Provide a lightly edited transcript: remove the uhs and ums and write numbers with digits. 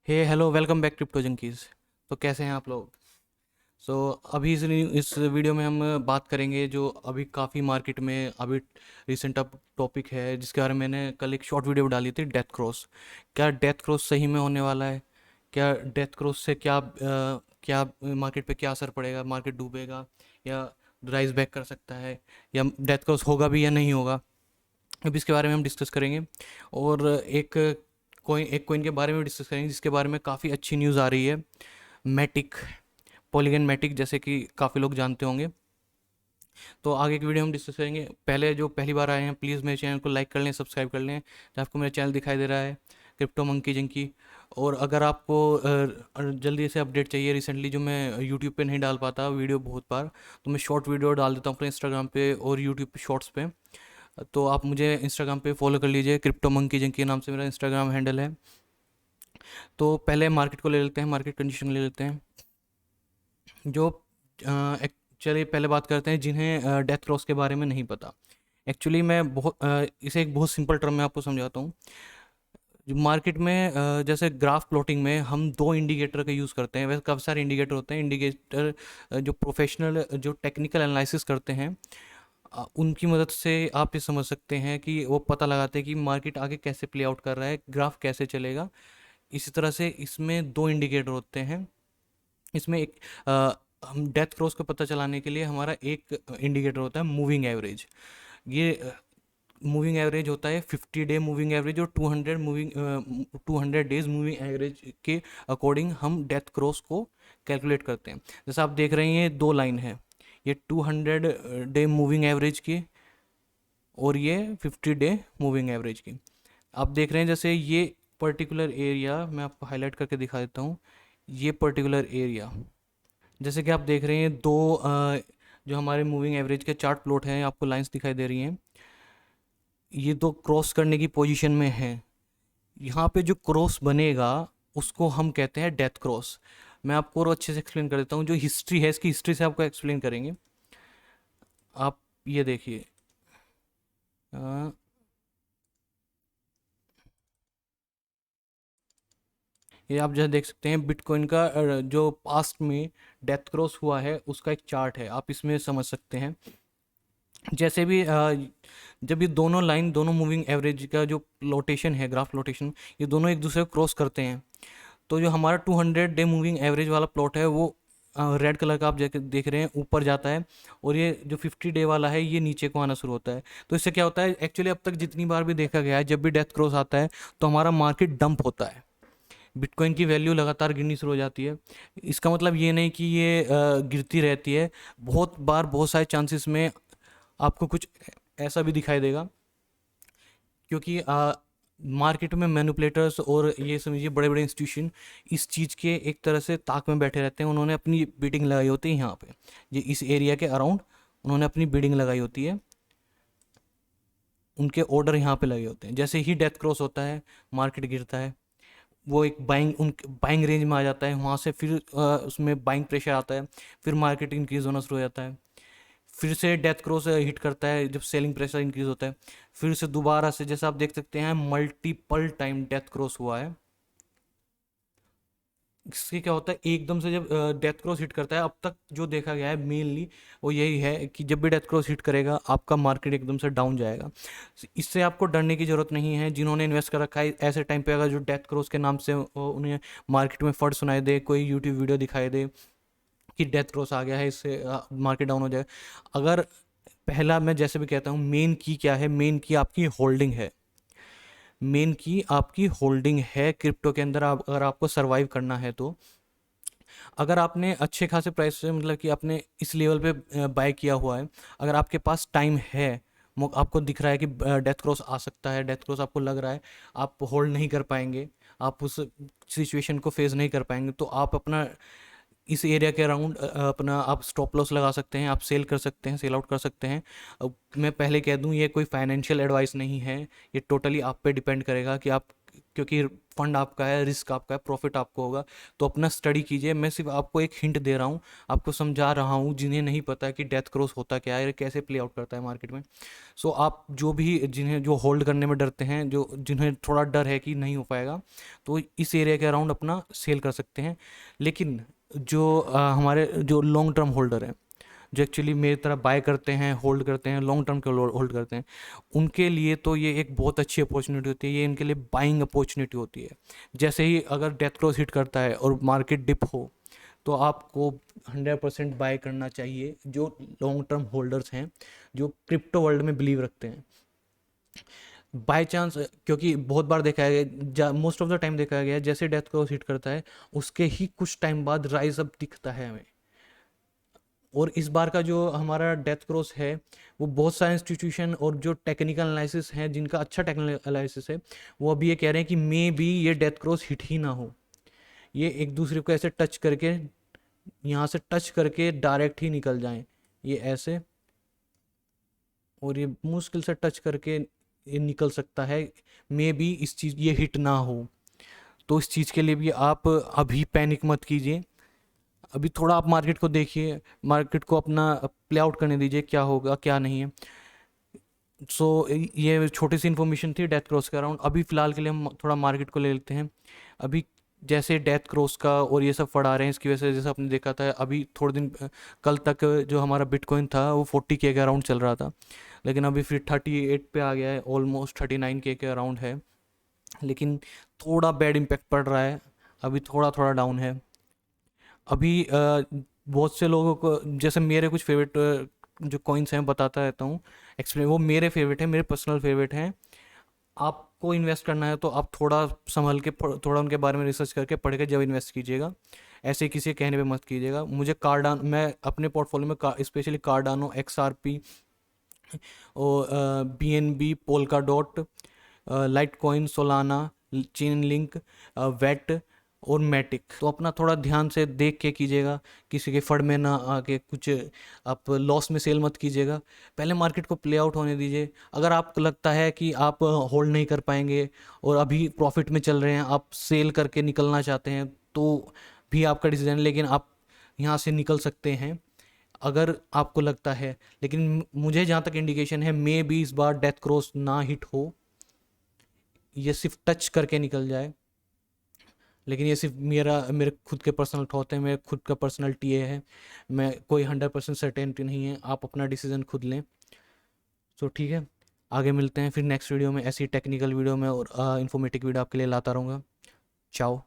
Hello welcome back crypto junkies. तो कैसे हैं आप लोग? अभी इस वीडियो में हम बात करेंगे जो अभी काफ़ी मार्केट में अभी रिसेंट अब टॉपिक है, जिसके बारे में मैंने कल एक शॉर्ट वीडियो डाली थी, डेथ क्रॉस। क्या डेथ क्रॉस सही में होने वाला है? क्या डेथ क्रॉस से क्या मार्केट पे क्या असर पड़ेगा? मार्केट डूबेगा या राइज बैक कर सकता है, या डेथ क्रॉस होगा भी या नहीं होगा? अब इसके बारे में हम डिस्कस करेंगे। और एक कोइन के बारे में डिस्कस करेंगे जिसके बारे में काफ़ी अच्छी न्यूज़ आ रही है, मैटिक, पॉलीगन मैटिक, जैसे कि काफ़ी लोग जानते होंगे। तो आगे की वीडियो हम डिस्कस करेंगे। पहले जो पहली बार आए हैं प्लीज़ मेरे चैनल को लाइक कर लें, सब्सक्राइब कर लें। तो आपको मेरा चैनल दिखाई दे रहा है, क्रिप्टो मंकी जंकी। और अगर आपको जल्दी से अपडेट चाहिए, रिसेंटली जो मैं यूट्यूब पे नहीं डाल पाता वीडियो बहुत बार, तो मैं शॉर्ट वीडियो डाल देता हूँ अपने इंस्टाग्राम पे और यूट्यूब पे शॉर्ट्स पे। तो आप मुझे इंस्टाग्राम पे फॉलो कर लीजिए, क्रिप्टो मंकी जंकी के नाम से मेरा इंस्टाग्राम हैंडल है। तो पहले मार्केट को ले लेते हैं, मार्केट कंडीशन ले लेते हैं। जो चलिए पहले बात करते हैं जिन्हें डेथ क्रॉस के बारे में नहीं पता। एक्चुअली मैं इसे एक बहुत सिंपल टर्म में आपको समझाता हूँ। जो मार्केट में जैसे ग्राफ प्लॉटिंग में हम दो इंडिकेटर का यूज़ करते हैं, वैसे काफ़ी सारे इंडिकेटर होते हैं। इंडिकेटर जो प्रोफेशनल जो टेक्निकल एनालिसिस करते हैं, उनकी मदद से आप ये समझ सकते हैं कि वो पता लगाते हैं कि मार्केट आगे कैसे प्ले आउट कर रहा है, ग्राफ कैसे चलेगा। इसी तरह से इसमें दो इंडिकेटर होते हैं। इसमें एक हम डेथ क्रॉस को पता चलाने के लिए हमारा एक इंडिकेटर होता है मूविंग एवरेज। ये मूविंग एवरेज होता है 50 डे मूविंग एवरेज और 200 डेज मूविंग एवरेज के अकॉर्डिंग हम डेथ क्रॉस को कैलकुलेट करते हैं। जैसा आप देख रहे हैं, ये दो लाइन है, ये 200 डे मूविंग एवरेज की और ये 50 डे मूविंग एवरेज की। आप देख रहे हैं जैसे ये पर्टिकुलर एरिया, मैं आपको हाईलाइट करके दिखा देता हूँ। ये पर्टिकुलर एरिया, जैसे कि आप देख रहे हैं, जो हमारे मूविंग एवरेज के चार्ट प्लॉट हैं, आपको लाइंस दिखाई दे रही हैं, ये दो क्रॉस करने की पोजीशन में हैं। यहाँ पे जो क्रॉस बनेगा उसको हम कहते हैं डेथ क्रॉस। मैं आपको और अच्छे से एक्सप्लेन कर देता हूँ। जो हिस्ट्री है, इसकी हिस्ट्री से आपको एक्सप्लेन करेंगे। आप ये देखिए, अ, ये आप जैसे देख सकते हैं, बिटकॉइन का जो पास्ट में डेथ क्रॉस हुआ है उसका एक चार्ट है, आप इसमें समझ सकते हैं। जैसे भी जब ये दोनों लाइन, दोनों मूविंग एवरेज का जो लोटेशन है, ग्राफ लोटेशन, ये दोनों एक दूसरे को क्रॉस करते हैं, तो जो हमारा 200 डे मूविंग एवरेज वाला प्लॉट है वो रेड कलर का आप देख रहे हैं ऊपर जाता है, और ये जो 50 डे वाला है ये नीचे को आना शुरू होता है। तो इससे क्या होता है, एक्चुअली अब तक जितनी बार भी देखा गया है, जब भी डेथ क्रॉस आता है तो हमारा मार्केट डंप होता है, बिटकॉइन की वैल्यू लगातार गिरनी शुरू हो जाती है। इसका मतलब ये नहीं कि ये गिरती रहती है। बहुत बार, बहुत सारे चांसेस में आपको कुछ ऐसा भी दिखाई देगा, क्योंकि मार्केट में मैनिपुलेटर्स और ये समझिए बड़े बड़े इंस्टीट्यूशन इस चीज़ के एक तरह से ताक में बैठे रहते हैं। उन्होंने अपनी बिडिंग लगाई होती है यहाँ पे, ये इस एरिया के अराउंड उन्होंने अपनी बिडिंग लगाई होती है, उनके ऑर्डर यहाँ पे लगे होते हैं। जैसे ही डेथ क्रॉस होता है, मार्केट गिरता है, वो एक बाइंग रेंज में आ जाता है। वहाँ से फिर उसमें बाइंग प्रेशर आता है, फिर मार्केट इंक्रीज होना शुरू हो जाता है। फिर से डेथ क्रॉस हिट करता है जब सेलिंग प्रेशर इंक्रीज होता है। फिर से दोबारा से, जैसे आप देख सकते हैं, मल्टीपल टाइम डेथ क्रॉस हुआ है। इससे क्या होता है, एकदम से जब डेथ क्रॉस हिट करता है, अब तक जो देखा गया है मेनली वो यही है कि जब भी डेथ क्रॉस हिट करेगा आपका मार्केट एकदम से डाउन जाएगा। इससे आपको डरने की ज़रूरत नहीं है। जिन्होंने इन्वेस्ट कर रखा है, ऐसे टाइम पे अगर जो डेथ क्रॉस के नाम से उन्हें मार्केट में फर्ड सुनाई दे, कोई यूट्यूब वीडियो दिखाई दे कि डेथ क्रॉस आ गया है, इससे मार्केट डाउन हो जाएगा, अगर पहला मैं जैसे भी कहता हूँ, मेन की क्या है, मेन की आपकी होल्डिंग है। मेन की आपकी होल्डिंग है क्रिप्टो के अंदर। अगर आपको सरवाइव करना है तो अगर आपने अच्छे खासे प्राइस से, मतलब कि आपने इस लेवल पे बाय किया हुआ है, अगर आपके पास टाइम है, आपको दिख रहा है कि डेथ क्रॉस आ सकता है, डेथ क्रॉस आपको लग रहा है, आप होल्ड नहीं कर पाएंगे, आप उस सिचुएशन को फेस नहीं कर पाएंगे, तो आप अपना इस एरिया के अराउंड अपना आप स्टॉप लॉस लगा सकते हैं, आप सेल कर सकते हैं, सेल आउट कर सकते हैं। अब मैं पहले कह दूं, ये कोई फाइनेंशियल एडवाइस नहीं है, ये टोटली आप पे डिपेंड करेगा कि आप क्योंकि फंड आपका है, रिस्क आपका है, प्रॉफिट आपको होगा। तो अपना स्टडी कीजिए। मैं सिर्फ आपको एक हिंट दे रहा हूँ, आपको समझा रहा हूँ जिन्हें नहीं पता है कि डेथ क्रॉस होता क्या है, कैसे प्ले आउट करता है मार्केट में। सो आप जो भी जिन्हें जो होल्ड करने में डरते हैं, जो जिन्हें थोड़ा डर है कि नहीं हो पाएगा, तो इस एरिया के अराउंड अपना सेल कर सकते हैं। लेकिन जो हमारे जो लॉन्ग टर्म होल्डर हैं, जो एक्चुअली मेरी तरह बाय करते हैं, होल्ड करते हैं, लॉन्ग टर्म के होल्ड करते हैं, उनके लिए तो ये एक बहुत अच्छी अपॉर्चुनिटी होती है। ये इनके लिए बाइंग अपॉर्चुनिटी होती है। जैसे ही अगर डेथ क्रॉस हिट करता है और मार्केट डिप हो, तो आपको 100% बाय करना चाहिए, जो लॉन्ग टर्म होल्डर्स हैं, जो क्रिप्टो वर्ल्ड में बिलीव रखते हैं। बाय चांस, क्योंकि बहुत बार देखा गया, मोस्ट ऑफ द टाइम देखा गया, जैसे डेथ क्रॉस हिट करता है उसके ही कुछ टाइम बाद राइज अप दिखता है हमें। और इस बार का जो हमारा डेथ क्रॉस है, वो बहुत सारे इंस्टीट्यूशन और जो टेक्निकल एनालिसिस हैं, जिनका अच्छा टेक्निकल एनालिसिस है, वो अभी ये कह रहे हैं कि मे बी ये डेथ क्रॉस हिट ही ना हो। ये एक दूसरे को ऐसे टच करके, यहाँ से टच करके डायरेक्ट ही निकल जाएं, ये ऐसे, और ये मुश्किल से टच करके ये निकल सकता है। मे बी इस चीज़ ये हिट ना हो। तो इस चीज़ के लिए भी आप अभी पैनिक मत कीजिए। अभी थोड़ा आप मार्केट को देखिए, मार्केट को अपना प्ले आउट करने दीजिए, क्या होगा क्या नहीं है। सो ये छोटी सी इन्फॉर्मेशन थी डेथ क्रॉस के अराउंड। अभी फ़िलहाल के लिए हम थोड़ा मार्केट को ले लेते हैं। अभी जैसे डेथ क्रॉस का और ये सब फड़ आ रहे हैं, इसकी वजह से जैसे आपने देखा था, अभी थोड़े दिन कल तक जो हमारा बिटकॉइन था वो 40K के अराउंड चल रहा था, लेकिन अभी फिर 38 पे आ गया है, ऑलमोस्ट 39K के अराउंड है। लेकिन थोड़ा बैड इम्पैक्ट पड़ रहा है, अभी थोड़ा थोड़ा डाउन है। अभी बहुत से लोगों को, जैसे मेरे कुछ फेवरेट जो कॉइन्स हैं बताता रहता हूँ, एक्सप्लेन, वो मेरे फेवरेट हैं, मेरे पर्सनल फेवरेट हैं। आपको इन्वेस्ट करना है तो आप थोड़ा संभल के, थोड़ा उनके बारे में रिसर्च करके पढ़ के जब इन्वेस्ट कीजिएगा। ऐसे किसी के कहने पे मत कीजिएगा। मुझे कार्डान, मैं अपने पोर्टफोलियो में स्पेशली कार्डानो, XRP और BNB, Polkadot, Litecoin, Solana, Chainlink, वेट और मैटिक, तो अपना थोड़ा ध्यान से देख के कीजिएगा। किसी के फंड में ना आके कुछ आप लॉस में सेल मत कीजिएगा। पहले मार्केट को प्ले आउट होने दीजिए। अगर आपको लगता है कि आप होल्ड नहीं कर पाएंगे और अभी प्रॉफिट में चल रहे हैं, आप सेल करके निकलना चाहते हैं, तो भी आपका डिसीजन, लेकिन आप यहाँ से निकल सकते हैं अगर आपको लगता है। लेकिन मुझे जहाँ तक इंडिकेशन है, मे भी इस बार डेथ क्रॉस ना हिट हो, ये सिर्फ टच करके निकल जाए। लेकिन ये सिर्फ मेरे खुद के पर्सनल थॉट है, मेरे खुद का पर्सनल टीए है। मैं कोई 100% सर्टेनिटी नहीं है, आप अपना डिसीजन खुद लें। सो ठीक है, आगे मिलते हैं फिर नेक्स्ट वीडियो में। ऐसी टेक्निकल वीडियो में और इन्फॉर्मेटिव वीडियो आपके लिए लाता रहूँगा। चाओ।